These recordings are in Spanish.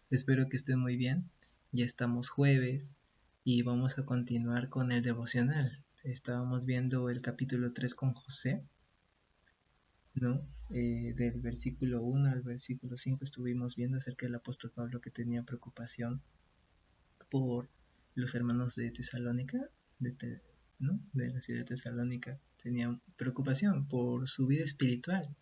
Espero que estén muy bien. Ya estamos jueves y vamos a continuar con el devocional. Estábamos viendo el capítulo 3 con José, ¿no? Del versículo 1 al versículo 5 estuvimos viendo acerca del apóstol Pablo que tenía preocupación por los hermanos de Tesalónica, ¿no? De la ciudad de Tesalónica. Tenía preocupación por su vida espiritual,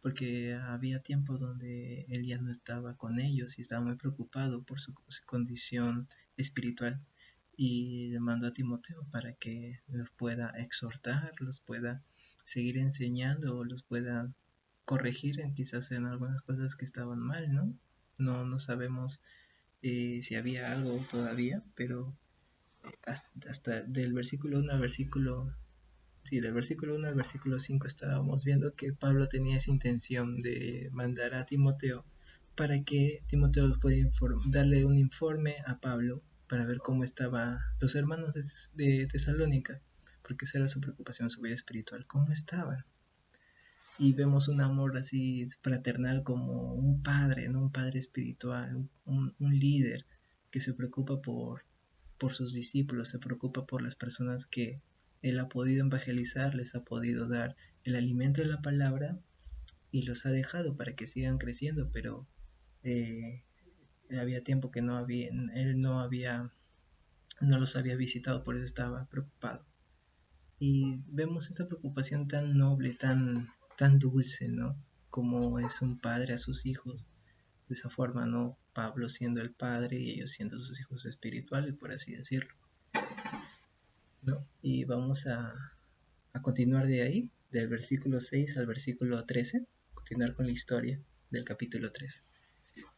porque había tiempos donde él ya no estaba con ellos y estaba muy preocupado por su condición espiritual, y le mandó a Timoteo para que los pueda exhortar, los pueda seguir enseñando o los pueda corregir quizás en algunas cosas que estaban mal, ¿no? No sabemos si había algo todavía, pero hasta del versículo 1 al versículo Sí, del versículo 1 al versículo 5 estábamos viendo que Pablo tenía esa intención de mandar a Timoteo para que Timoteo pueda darle un informe a Pablo para ver cómo estaban los hermanos de Tesalónica, porque esa era su preocupación, su vida espiritual, cómo estaban. Y vemos un amor así fraternal como un padre, ¿no? Un padre espiritual, un líder que se preocupa por sus discípulos, se preocupa por las personas que él ha podido evangelizar, les ha podido dar el alimento de la palabra y los ha dejado para que sigan creciendo, pero eh, había tiempo que él no los había visitado, por eso estaba preocupado. Y vemos esa preocupación tan noble, tan dulce, ¿no? Como es un padre a sus hijos, de esa forma, ¿no? Pablo siendo el padre y ellos siendo sus hijos espirituales, por así decirlo, ¿no? Y vamos a continuar de ahí, del versículo 6 al versículo 13, continuar con la historia del capítulo 3.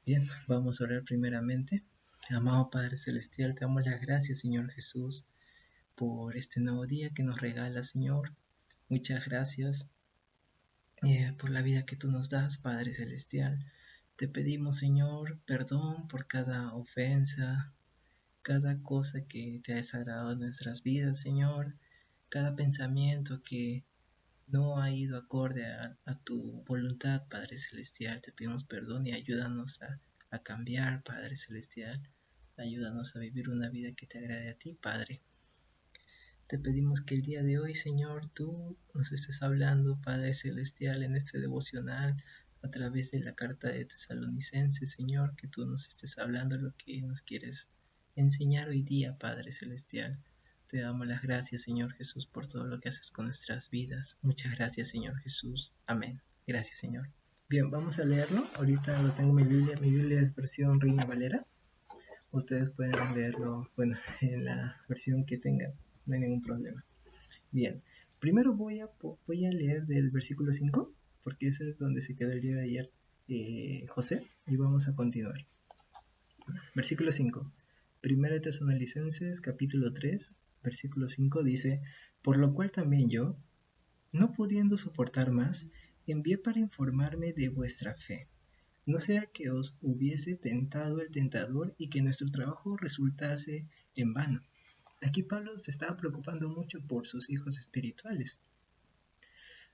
Bien, vamos a orar primeramente. Amado Padre Celestial, te damos las gracias, Señor Jesús, por este nuevo día que nos regala, Señor. Muchas gracias por la vida que tú nos das, Padre Celestial. Te pedimos, Señor, perdón por cada ofensa, cada cosa que te ha desagradado en nuestras vidas, Señor, cada pensamiento que no ha ido acorde a tu voluntad, Padre Celestial. Te pedimos perdón y ayúdanos a cambiar, Padre Celestial. Ayúdanos a vivir una vida que te agrade a ti, Padre. Te pedimos que el día de hoy, Señor, tú nos estés hablando, Padre Celestial, en este devocional, a través de la carta de Tesalonicenses, Señor, que tú nos estés hablando lo que nos quieres enseñar hoy día, Padre Celestial. Te damos las gracias, Señor Jesús, por todo lo que haces con nuestras vidas. Muchas gracias, Señor Jesús. Amén. Gracias, Señor. Bien, vamos a leerlo. Ahorita lo tengo en mi Biblia. Mi Biblia es versión Reina Valera. Ustedes pueden leerlo, bueno, en la versión que tengan. No hay ningún problema. Bien, primero voy a leer del versículo 5, porque ese es donde se quedó el día de ayer José, y vamos a continuar. Versículo 5. Primera de Tesalonicenses, capítulo 3, versículo 5 dice: Por lo cual también yo, no pudiendo soportar más, envié para informarme de vuestra fe, no sea que os hubiese tentado el tentador y que nuestro trabajo resultase en vano. Aquí Pablo se estaba preocupando mucho por sus hijos espirituales,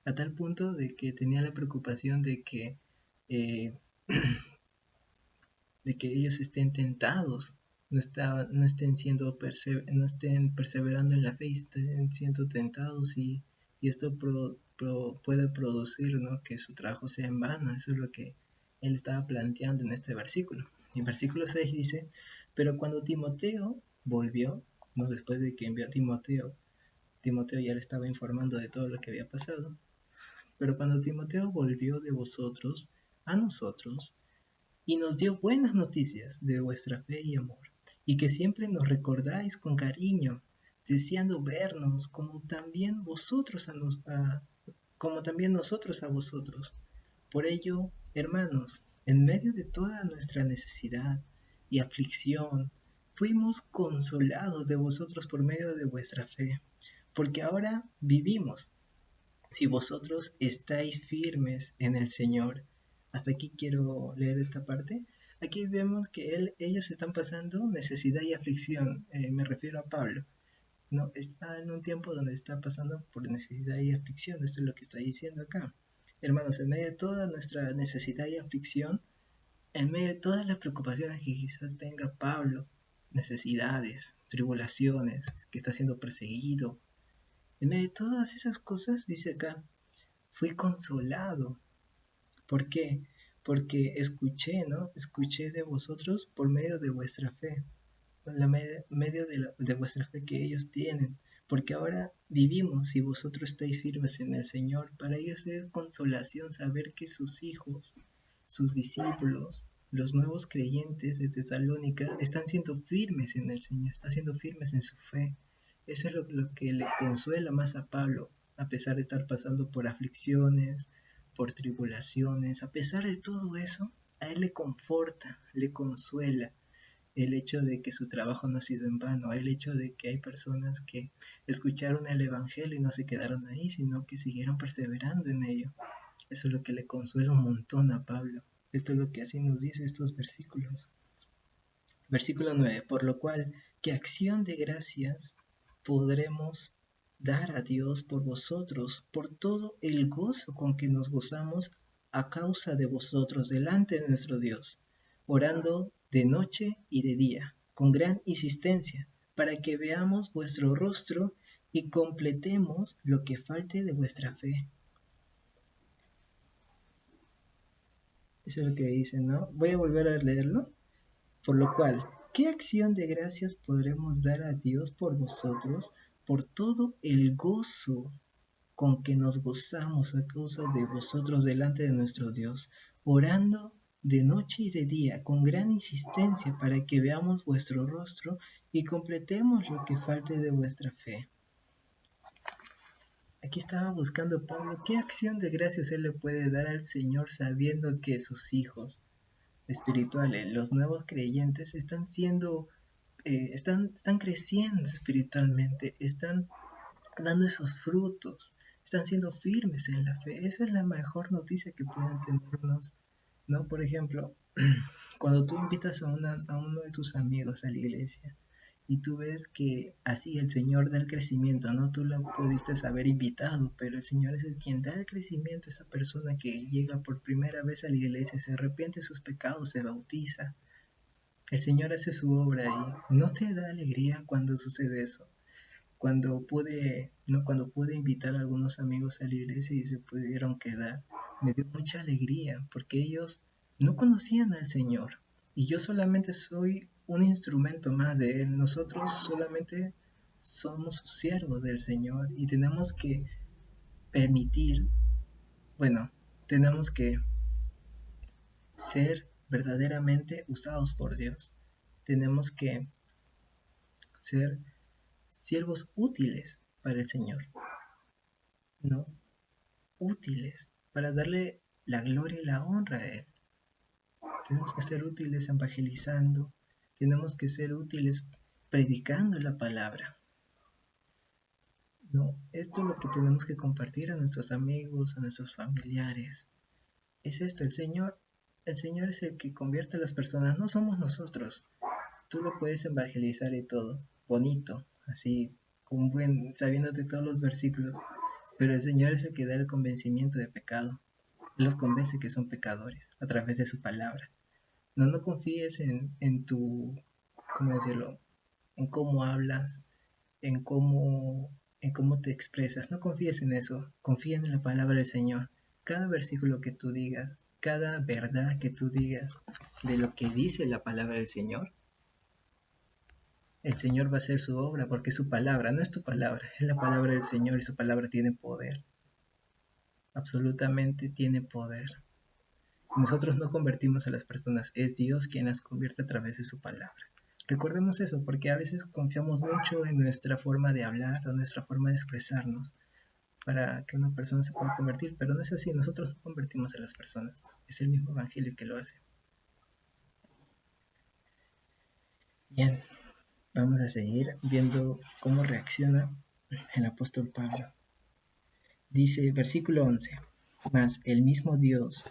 a tal punto de que tenía la preocupación eh, de que ellos estén tentados, no estén no estén perseverando en la fe, estén siendo tentados, y esto puede producir, ¿no?, que su trabajo sea en vano. Eso es lo que él estaba planteando en este versículo. Y en versículo 6 dice: Pero cuando Timoteo volvió, ¿no?, después de que envió a Timoteo ya le estaba informando de todo lo que había pasado. Pero cuando Timoteo volvió de vosotros a nosotros, y nos dio buenas noticias de vuestra fe y amor, y que siempre nos recordáis con cariño, deseando vernos, como también nosotros a vosotros. Por ello, hermanos, en medio de toda nuestra necesidad y aflicción, fuimos consolados de vosotros por medio de vuestra fe, porque ahora vivimos si vosotros estáis firmes en el Señor. Hasta aquí quiero leer esta parte. Aquí vemos que ellos están pasando necesidad y aflicción. Me refiero a Pablo. No, está en un tiempo donde está pasando por necesidad y aflicción. Esto es lo que está diciendo acá. Hermanos, en medio de toda nuestra necesidad y aflicción, en medio de todas las preocupaciones que quizás tenga Pablo, necesidades, tribulaciones, que está siendo perseguido, en medio de todas esas cosas, dice acá, fui consolado. ¿Por qué? Porque escuché, ¿no? Escuché de vosotros por medio de vuestra fe, por medio de vuestra fe que ellos tienen. Porque ahora vivimos y vosotros estáis firmes en el Señor. Para ellos es consolación saber que sus hijos, sus discípulos, los nuevos creyentes de Tesalónica están siendo firmes en el Señor, están siendo firmes en su fe. Eso es lo que le consuela más a Pablo, a pesar de estar pasando por aflicciones, por tribulaciones, a pesar de todo eso, a él le conforta, le consuela el hecho de que su trabajo no ha sido en vano, el hecho de que hay personas que escucharon el Evangelio y no se quedaron ahí, sino que siguieron perseverando en ello. Eso es lo que le consuela un montón a Pablo. Esto es lo que así nos dice estos versículos. Versículo 9. Por lo cual, ¿qué acción de gracias podremos dar a Dios por vosotros, por todo el gozo con que nos gozamos a causa de vosotros delante de nuestro Dios, orando de noche y de día, con gran insistencia, para que veamos vuestro rostro y completemos lo que falte de vuestra fe? Eso es lo que dice, ¿no? Voy a volver a leerlo. Por lo cual, ¿qué acción de gracias podremos dar a Dios por vosotros, por todo el gozo con que nos gozamos a causa de vosotros delante de nuestro Dios, orando de noche y de día con gran insistencia para que veamos vuestro rostro y completemos lo que falte de vuestra fe? Aquí estaba buscando Pablo, ¿qué acción de gracias él le puede dar al Señor sabiendo que sus hijos espirituales, los nuevos creyentes, están siendo, están creciendo espiritualmente, están dando esos frutos, están siendo firmes en la fe? Esa es la mejor noticia que pueden tenernos, ¿no? Por ejemplo, cuando tú invitas a uno de tus amigos a la iglesia y tú ves que así el Señor da el crecimiento, no tú lo pudiste haber invitado, pero el Señor es el quien da el crecimiento a esa persona que llega por primera vez a la iglesia, se arrepiente de sus pecados, se bautiza. El Señor hace su obra y no te da alegría cuando sucede eso. Cuando pude invitar a algunos amigos a la iglesia y se pudieron quedar, me dio mucha alegría porque ellos no conocían al Señor y yo solamente soy un instrumento más de Él. Nosotros solamente somos siervos del Señor y tenemos que permitir, bueno, tenemos que ser verdaderamente usados por Dios. Tenemos que ser siervos útiles para el Señor, ¿no? Útiles para darle la gloria y la honra a Él. Tenemos que ser útiles evangelizando, tenemos que ser útiles predicando la palabra. No, esto es lo que tenemos que compartir a nuestros amigos, a nuestros familiares. Es esto, el Señor es el que convierte a las personas, no somos nosotros. Tú lo puedes evangelizar y todo, bonito, así, sabiéndote todos los versículos, pero el Señor es el que da el convencimiento de pecado. Él los convence que son pecadores a través de su palabra. No confíes en tu, ¿cómo decirlo? En cómo hablas, en cómo te expresas. No confíes en eso. Confía en la palabra del Señor. Cada versículo que tú digas, cada verdad que tú digas de lo que dice la palabra del Señor, el Señor va a hacer su obra porque es su palabra, no es tu palabra, es la palabra del Señor y su palabra tiene poder. Absolutamente tiene poder. Nosotros no convertimos a las personas, es Dios quien las convierte a través de su palabra. Recordemos eso, porque a veces confiamos mucho en nuestra forma de hablar o nuestra forma de expresarnos para que una persona se pueda convertir, pero no es así, nosotros no convertimos a las personas, es el mismo Evangelio que lo hace. Bien, vamos a seguir viendo cómo reacciona el apóstol Pablo. Dice, versículo 11, mas el mismo Dios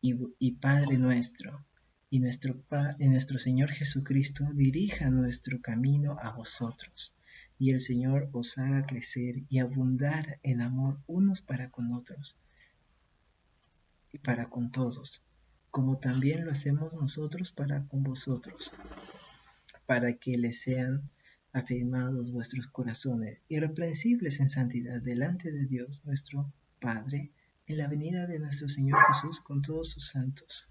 y Padre nuestro, y nuestro Señor Jesucristo dirija nuestro camino a vosotros, y el Señor os haga crecer y abundar en amor unos para con otros y para con todos, como también lo hacemos nosotros para con vosotros, para que les sean afirmados vuestros corazones, irreprensibles en santidad delante de Dios nuestro Padre, en la venida de nuestro Señor Jesús con todos sus santos.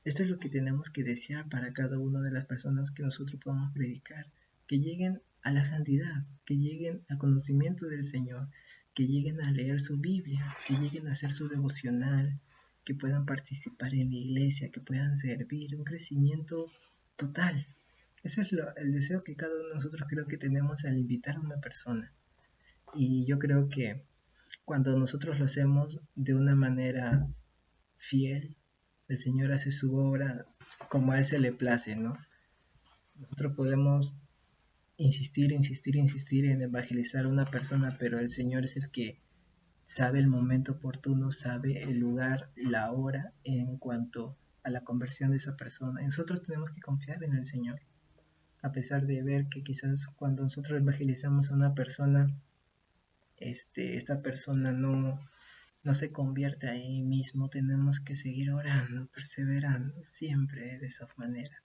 Esto es lo que tenemos que desear para cada una de las personas que nosotros podamos predicar, que lleguen a la santidad, que lleguen al conocimiento del Señor, que lleguen a leer su Biblia, que lleguen a hacer su devocional, que puedan participar en la iglesia, que puedan servir, un crecimiento total. Ese es el deseo que cada uno de nosotros creo que tenemos al invitar a una persona. Y yo creo que cuando nosotros lo hacemos de una manera fiel, el Señor hace su obra como a Él se le place, ¿no? Nosotros podemos insistir en evangelizar a una persona, pero el Señor es el que sabe el momento oportuno, sabe el lugar, la hora en cuanto a la conversión de esa persona. Y nosotros tenemos que confiar en el Señor, a pesar de ver que quizás cuando nosotros evangelizamos a una persona, esta persona no se convierte ahí mismo, tenemos que seguir orando, perseverando siempre de esa manera,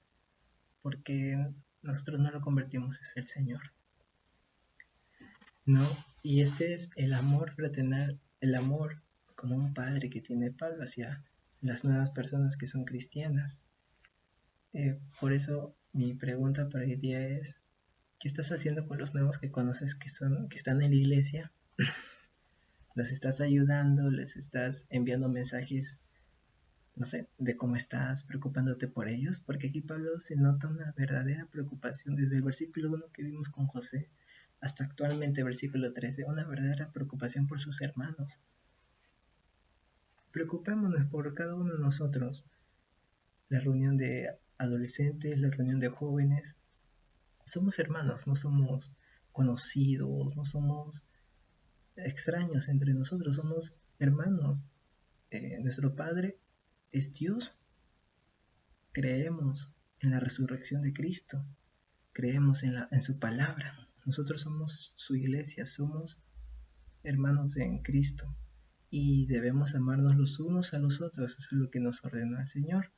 porque nosotros no lo convertimos, es el Señor, ¿no? Y este es el amor fraternal, el amor como un padre que tiene Pablo hacia las nuevas personas que son cristianas. Por eso mi pregunta para hoy día es, ¿qué estás haciendo con los nuevos que conoces que están en la iglesia? ¿Los estás ayudando? ¿Les estás enviando mensajes, no sé, de cómo estás, preocupándote por ellos? Porque aquí Pablo se nota una verdadera preocupación desde el versículo 1 que vimos con José hasta actualmente versículo 13, una verdadera preocupación por sus hermanos. Preocupémonos por cada uno de nosotros. La reunión de adolescentes, la reunión de jóvenes, somos hermanos, no somos conocidos, no somos extraños entre nosotros, somos hermanos. Nuestro Padre es Dios. Creemos en la resurrección de Cristo, creemos en su palabra. Nosotros somos su iglesia, somos hermanos en Cristo y debemos amarnos los unos a los otros. Eso es lo que nos ordenó el Señor.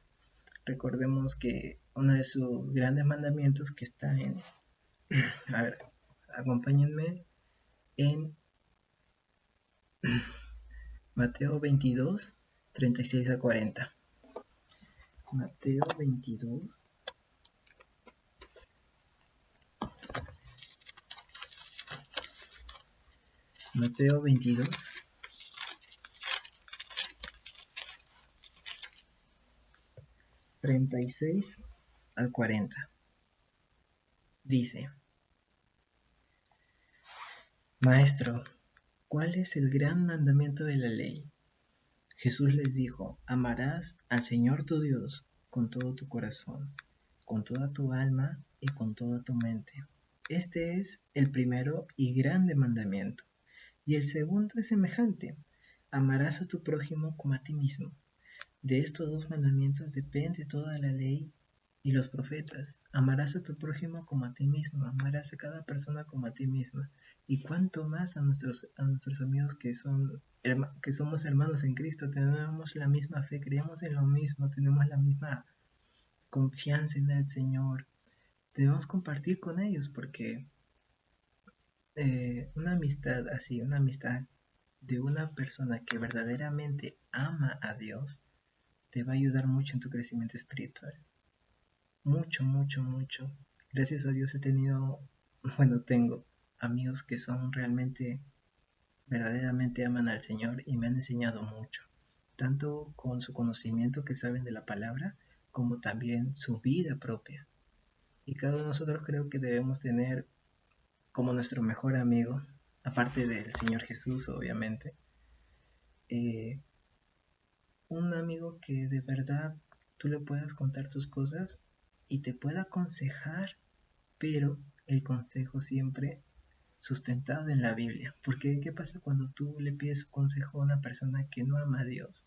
Recordemos que uno de sus grandes mandamientos que está en, a ver, acompáñenme en Mateo 22, 36 a 40. Mateo 22, Mateo 22, 36 al 40. Dice: Maestro, ¿cuál es el gran mandamiento de la ley? Jesús les dijo: amarás al Señor tu Dios con todo tu corazón, con toda tu alma y con toda tu mente. Este es el primero y grande mandamiento. Y el segundo es semejante: amarás a tu prójimo como a ti mismo. De estos dos mandamientos depende toda la ley y los profetas. Amarás a tu prójimo como a ti mismo, amarás a cada persona como a ti misma. Y cuánto más a nuestros amigos que somos hermanos en Cristo, tenemos la misma fe, creemos en lo mismo, tenemos la misma confianza en el Señor. Debemos compartir con ellos porque una amistad así, una amistad de una persona que verdaderamente ama a Dios, te va a ayudar mucho en tu crecimiento espiritual. Mucho, mucho, mucho. Gracias a Dios tengo amigos que son realmente, verdaderamente aman al Señor y me han enseñado mucho. Tanto con su conocimiento que saben de la palabra, como también su vida propia. Y cada uno de nosotros creo que debemos tener como nuestro mejor amigo, aparte del Señor Jesús, obviamente, un amigo que de verdad tú le puedas contar tus cosas y te pueda aconsejar, pero el consejo siempre sustentado en la Biblia. Porque ¿qué pasa cuando tú le pides consejo a una persona que no ama a Dios?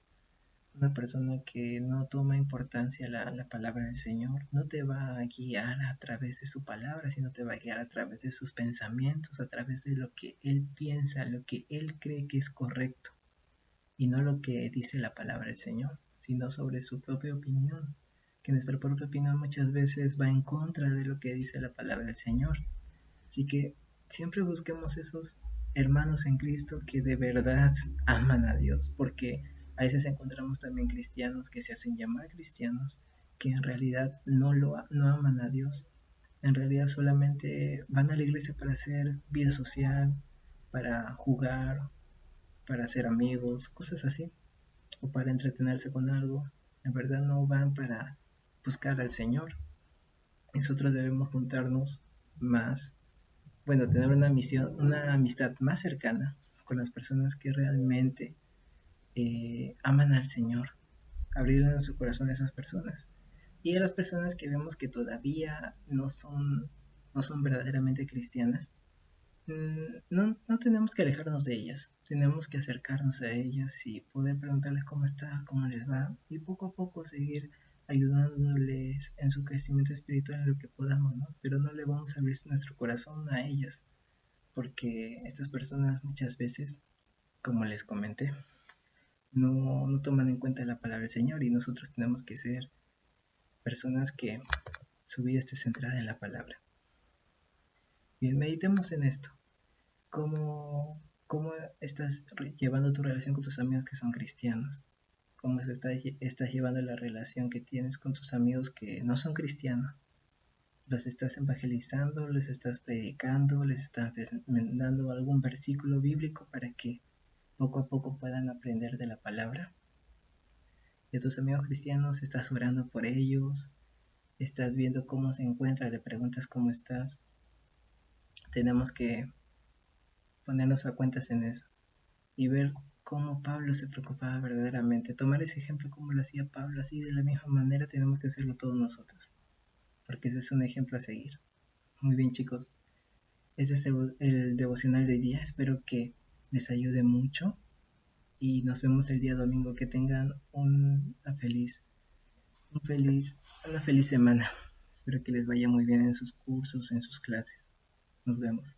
Una persona que no toma importancia la palabra del Señor, no te va a guiar a través de su palabra, sino te va a guiar a través de sus pensamientos, a través de lo que él piensa, lo que él cree que es correcto, y no lo que dice la palabra del Señor. sino sobre su propia opinión, que nuestra propia opinión muchas veces va en contra de lo que dice la palabra del Señor. Así que siempre busquemos esos hermanos en Cristo que de verdad aman a Dios, porque a veces encontramos también cristianos que se hacen llamar cristianos, que en realidad no aman a Dios, en realidad solamente van a la iglesia para hacer vida social, para jugar, para hacer amigos, cosas así, o para entretenerse con algo. En verdad no van para buscar al Señor. Nosotros debemos juntarnos más, bueno, tener una amistad más cercana con las personas que realmente aman al Señor, abrir su corazón a esas personas. Y a las personas que vemos que todavía no son verdaderamente cristianas, no tenemos que alejarnos de ellas, tenemos que acercarnos a ellas y poder preguntarles cómo está, cómo les va, y poco a poco seguir ayudándoles en su crecimiento espiritual en lo que podamos, ¿no? Pero no le vamos a abrir nuestro corazón a ellas, porque estas personas muchas veces, como les comenté, no toman en cuenta la palabra del Señor, y nosotros tenemos que ser personas que su vida esté centrada en la palabra. Bien, meditemos en esto. ¿Cómo estás llevando tu relación con tus amigos que son cristianos? ¿Cómo estás llevando la relación que tienes con tus amigos que no son cristianos? ¿Los estás evangelizando? ¿Les estás predicando? ¿Les estás dando algún versículo bíblico para que poco a poco puedan aprender de la palabra? ¿Y a tus amigos cristianos estás orando por ellos? ¿Estás viendo cómo se encuentra? ¿Le preguntas cómo estás? Tenemos que ponernos a cuentas en eso y ver cómo Pablo se preocupaba verdaderamente. Tomar ese ejemplo como lo hacía Pablo, así de la misma manera tenemos que hacerlo todos nosotros, porque ese es un ejemplo a seguir. Muy bien, chicos, ese es el devocional de hoy día. Espero que les ayude mucho y nos vemos el día domingo. Que tengan una feliz semana. Espero que les vaya muy bien en sus cursos, en sus clases. Nos vemos.